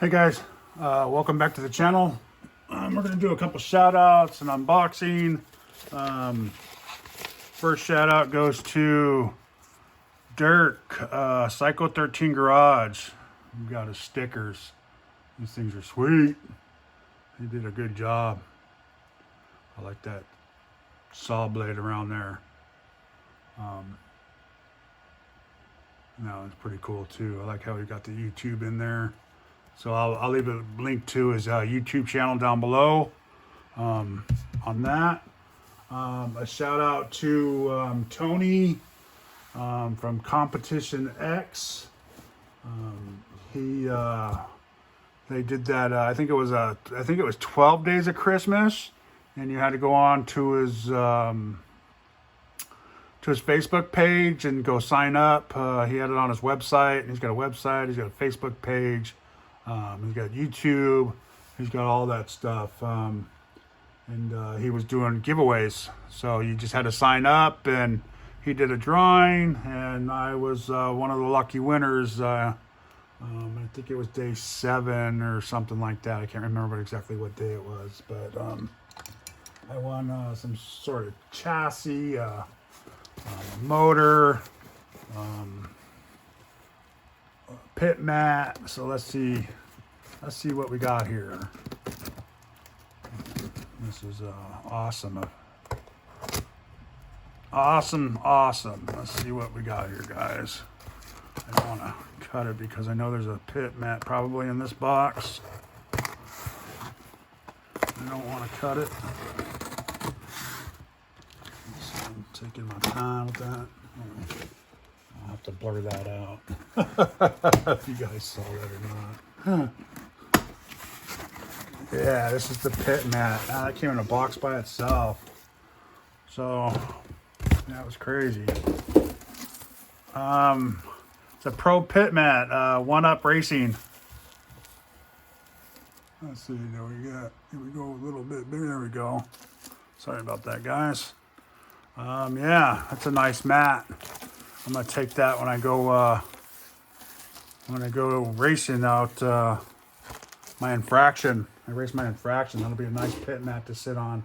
Hey guys, welcome back to the channel. We're going to do a couple shout outs and unboxing. First shout out goes to Dirk PSYCHO13GARAGE. We got his stickers. These things are sweet. He did a good job. I like that saw blade around there. No, it's pretty cool too. I like how he got the YouTube in there. So I'll leave a link to his YouTube channel down below on that. A shout out to Tony from CompetitionX. They did that. I think it was 12 Days of Christmas, and you had to go on to his Facebook page and go sign up. He had it on his website. He's got a website. He's got a Facebook page. He's got YouTube. He's got all that stuff. And he was doing giveaways. So you just had to sign up, and he did a drawing, and I was one of the lucky winners. I think it was day 7 or something like that. I can't remember exactly what day it was, but I won some sort of chassis, motor, pit mat. So let's see what we got here. This is awesome. Awesome. Let's see what we got here, guys. I don't want to cut it because I know there's a pit mat probably in this box. I don't want to cut it. So I'm taking my time with that. I'll have to blur that out. If you guys saw that or not. Yeah, this is the pit mat. That came in a box by itself. So that was crazy. It's a pro pit mat, One Up Racing. Let's see, there we got. Here we go a little bit bigger. There we go. Sorry about that, guys. Yeah, that's a nice mat. I'm gonna take that when I go racing out my infraction. I race my infraction. That'll be a nice pit mat to sit on.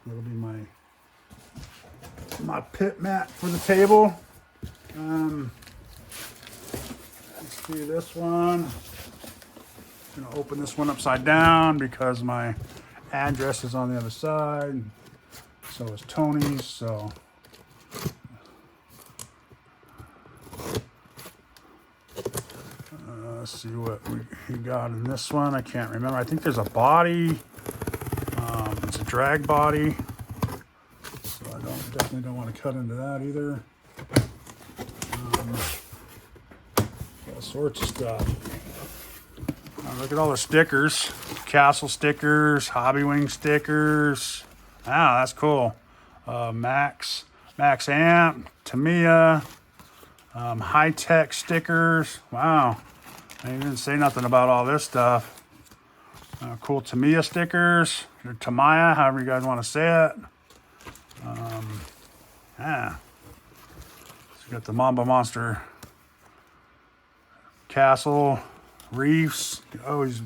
That'll be my pit mat for the table. Let's see this one. I'm gonna open this one upside down because my address is on the other side. So is Tony's. So let's see what he got in this one. I can't remember. I think there's a body. It's a drag body. So I definitely don't want to cut into that either. All sorts of stuff. Look at all the stickers. Castle stickers, Hobby Wing stickers. Wow, that's cool. Max Amp, Tamiya, high-tech stickers. Wow. I didn't say nothing about all this stuff. Cool Tamiya stickers, or Tamiya, however you guys want to say it. Yeah. So you got the Mamba Monster Castle, reefs. Always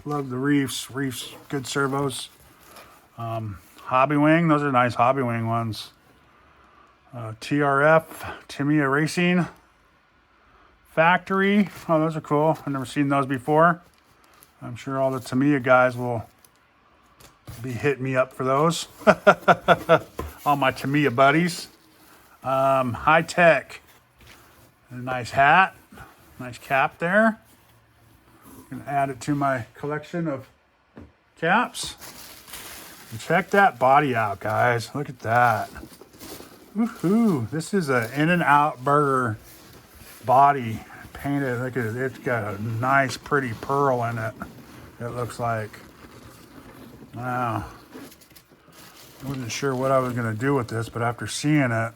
love the reefs. Reefs, good servos. Hobby Wing, those are nice Hobby Wing ones. TRF, Tamiya Racing. Factory. Oh, those are cool. I've never seen those before. I'm sure all the Tamiya guys will be hitting me up for those. All my Tamiya buddies. High tech. A nice hat. Nice cap there. Gonna add it to my collection of caps. And check that body out, guys. Look at that. Woohoo! This is an In-N-Out Burger body painted. Look at it. It's got a nice, pretty pearl in it. It looks like. Wow. I wasn't sure what I was going to do with this, but after seeing it,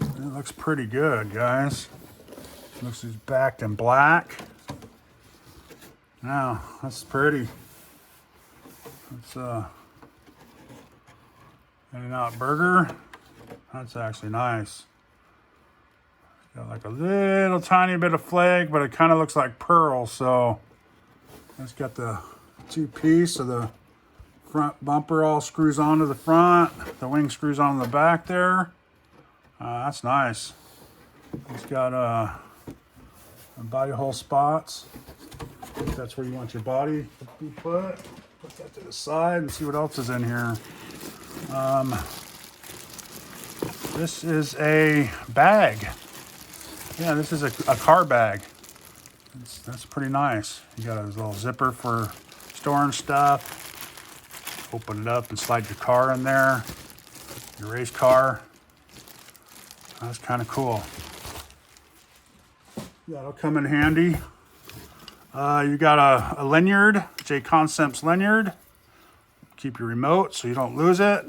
it looks pretty good, guys. Looks like it's backed in black. Wow, that's pretty. It's In-N-Out Burger. That's actually nice. Got like a little tiny bit of flake, but it kind of looks like pearl. So it's got the two-piece, so the front bumper all screws onto the front. The wing screws on the back there. That's nice. It's got body hole spots. If that's where you want your body to be put. Put that to the side and see what else is in here. This is a bag. Yeah, this is a car bag. That's pretty nice. You got a little zipper for storing stuff. Open it up and slide your car in there. Your race car. That's kind of cool. That'll come in handy. You got a lanyard, J-Concepts lanyard. Keep your remote so you don't lose it.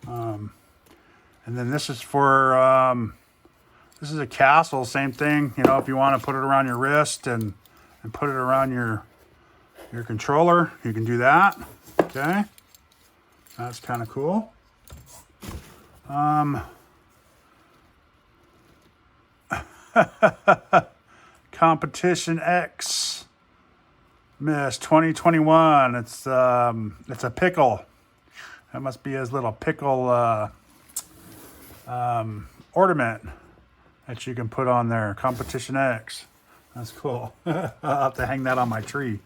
And then this is for, this is a castle, same thing. You know, if you want to put it around your wrist and put it around your controller, you can do that. Okay. That's kind of cool. CompetitionX Miss 2021. It's a pickle. That must be his little pickle ornament that you can put on there. CompetitionX. That's cool. I'll have to hang that on my tree.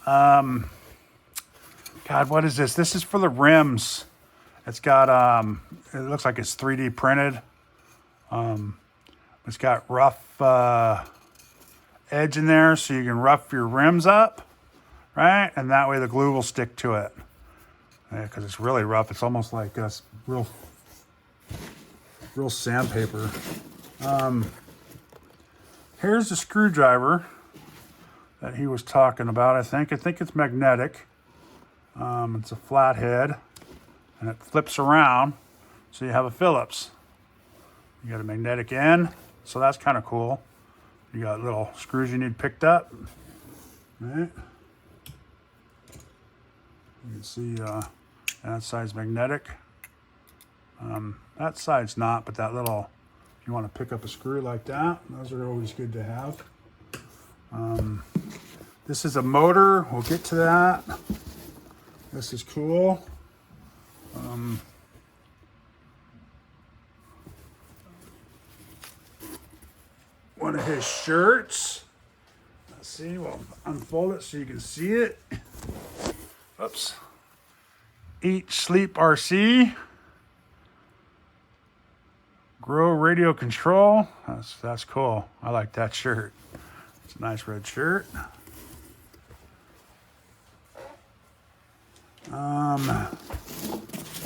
God, what is this? This is for the rims. It's got it looks like it's 3D printed. It's got rough edge in there, so you can rough your rims up, right? And that way the glue will stick to it. Because it's really rough. It's almost like a real sandpaper. Here's the screwdriver that he was talking about. I think it's magnetic. It's a flathead, and it flips around, so you have a Phillips. You got a magnetic end, so that's kind of cool. You got little screws you need picked up. Right. You can see that side's magnetic. That side's not, but that little, if you want to pick up a screw like that, those are always good to have. This is a motor. We'll get to that. This is cool. One of his shirts. Let's see, we'll unfold it so you can see it. Oops. Eat, Sleep, RC. Grow Radio Control. That's cool. I like that shirt. It's a nice red shirt.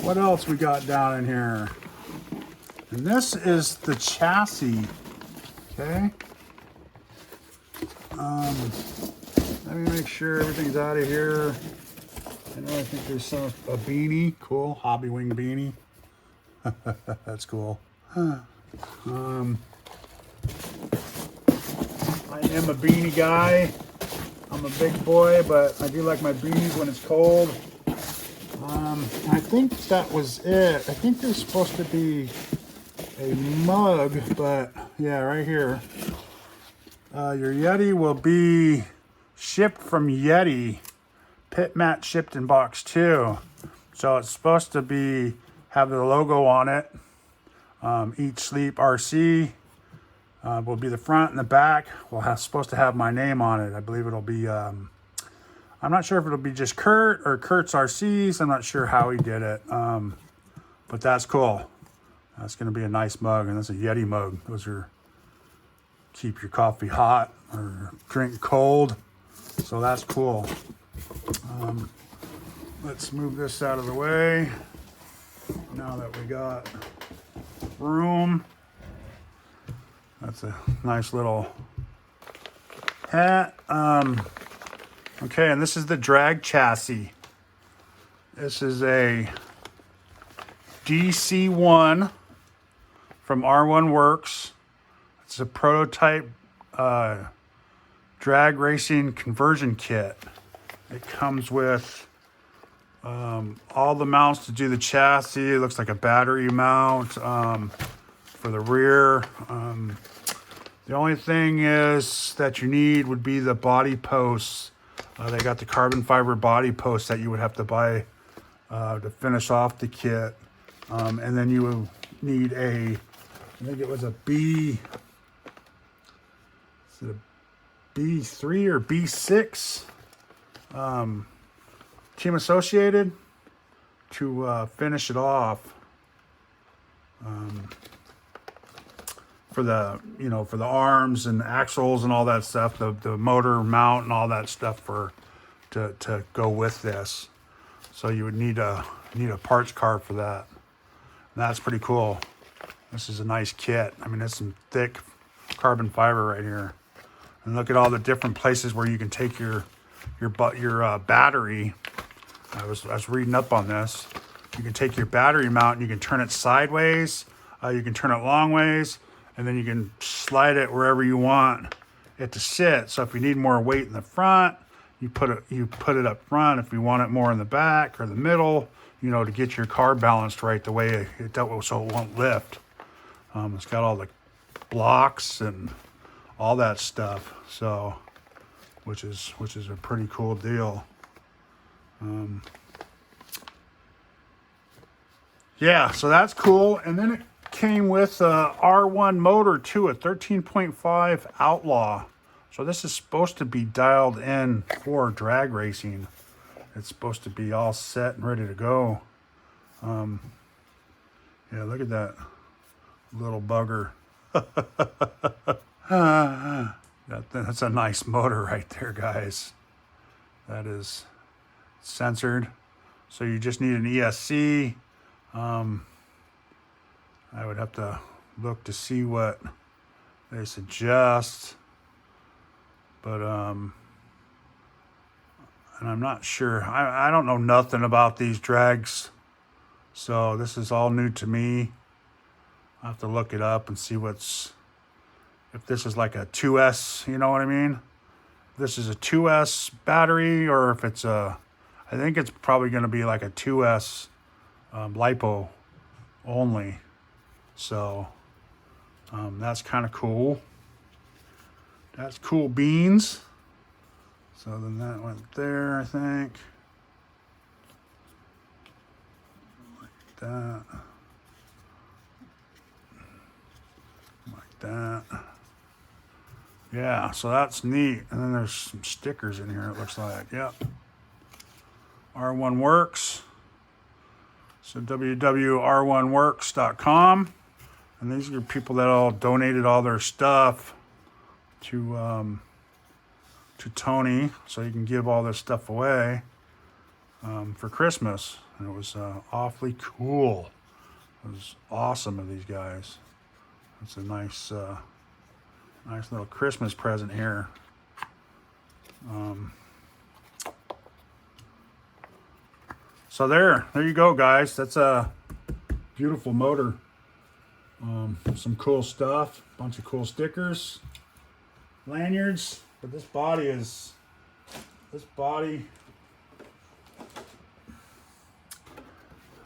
What else we got down in here? And this is the chassis. Okay. Let me make sure everything's out of here. I think there's a beanie. Cool. Hobby wing beanie. That's cool. I am a beanie guy. I'm a big boy, but I do like my beanies when it's cold. I think that was it. I think there's supposed to be a mug, but yeah, right here. Your Yeti will be shipped from Yeti. Pit mat shipped in box 2. So it's supposed to be, have the logo on it. Eat, Sleep, RC will be the front and the back. Supposed to have my name on it. I believe it'll be, I'm not sure if it'll be just Kurt or Kurt's RCs. I'm not sure how he did it. But that's cool. That's going to be a nice mug, and that's a Yeti mug. Those are keep your coffee hot or drink cold. So that's cool. Let's move this out of the way. Now that we got room. That's a nice little hat. Okay, and this is the drag chassis. This is a DC1 from R1 Works. It's a prototype drag racing conversion kit. It comes with all the mounts to do the chassis. It looks like a battery mount, for the rear. The only thing is that you need would be the body posts. They got the carbon fiber body posts that you would have to buy to finish off the kit. And then you will need I think it was a B3 or B6 Team Associated to finish it off. For the arms and arms and all that stuff, the motor mount and all that stuff to go with this. So you would need a parts card for that. And that's pretty cool. This is a nice kit. I mean, it's some thick carbon fiber right here. And look at all the different places where you can take your battery. I was reading up on this. You can take your battery mount and you can turn it sideways. You can turn it long ways. And then you can slide it wherever you want it to sit. So if you need more weight in the front, you put it up front. If you want it more in the back or the middle, to get your car balanced right the way it does, so it won't lift. It's got all the blocks and all that stuff. So, which is a pretty cool deal. Yeah, so that's cool. And then it came with a R1 motor too, a 13.5 Outlaw. So this is supposed to be dialed in for drag racing. It's supposed to be all set and ready to go. Yeah, look at that little bugger. That's a nice motor right there, guys. That is censored. So you just need an ESC. I would have to look to see what they suggest, but and I'm not sure. I don't know nothing about these drags, so this is all new to me. I'll have to look it up and see if this is like a 2S, you know what I mean? If this is a 2S battery, or if it's I think it's probably going to be like a 2S LiPo only. So that's kind of cool. That's cool beans. So then that went there, I think. Like that. Like that. Yeah, so that's neat. And then there's some stickers in here, it looks like. Yep. R1 Works. So www.r1works.com. And these are people that all donated all their stuff to Tony, so he can give all this stuff away for Christmas. And it was awfully cool. It was awesome of these guys. It's a nice little Christmas present here. So there you go, guys. That's a beautiful motor. Some cool stuff, bunch of cool stickers, lanyards, but this body,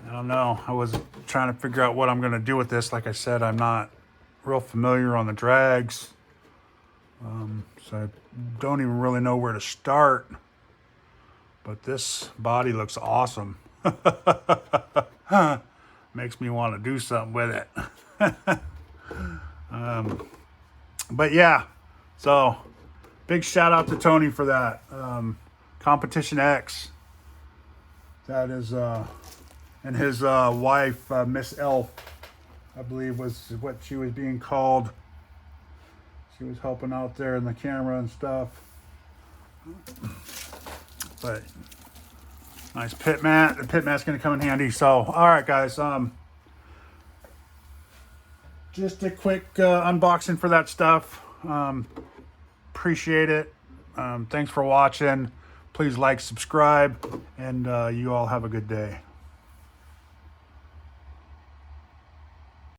I don't know. I was trying to figure out what I'm going to do with this. Like I said, I'm not real familiar on the drags, so I don't even really know where to start, but this body looks awesome. Makes me want to do something with it. But yeah, so big shout out to Tony for that. CompetitionX, that is and his wife, Miss Elf, I believe was what she was being called. She was helping out there in the camera and stuff. But nice pit mat. The pit mat's gonna come in handy. So all right, guys, just a quick unboxing for that stuff. Appreciate it. Thanks for watching. Please like, subscribe, and you all have a good day.